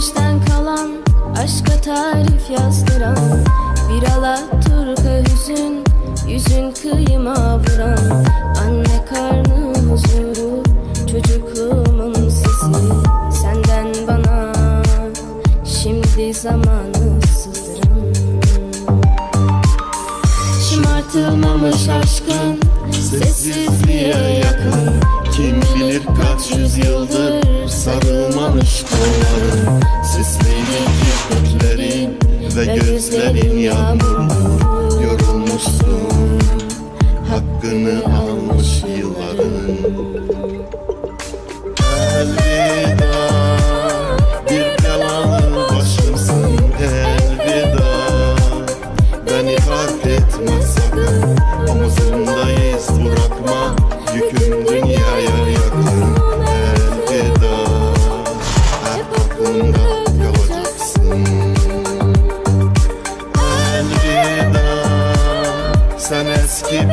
geçmişten kalan, aşka tarif yazdıran bir alaturka hüzün, yüzün kıyıma vuran. Anne karnı huzuru, çocukluğumun sesi, senden bana şimdi zamanı sızdıran. Şımartılmamış aşkın sessizliğe yakın, kim bilir kaç yüzyıldır sarılmamış kolların. Sisliydi kirpiklerin ve gözlerin yağmurlu. Yorulmuşsun, hakkını almış yılların. Elveda, bir belalı başımsın elveda. Beni fark etme sakın, omuzundayız bırakma, yüküm dünyaya yakın. Elveda, hep aklımda kalacaksın. Elveda, sen eski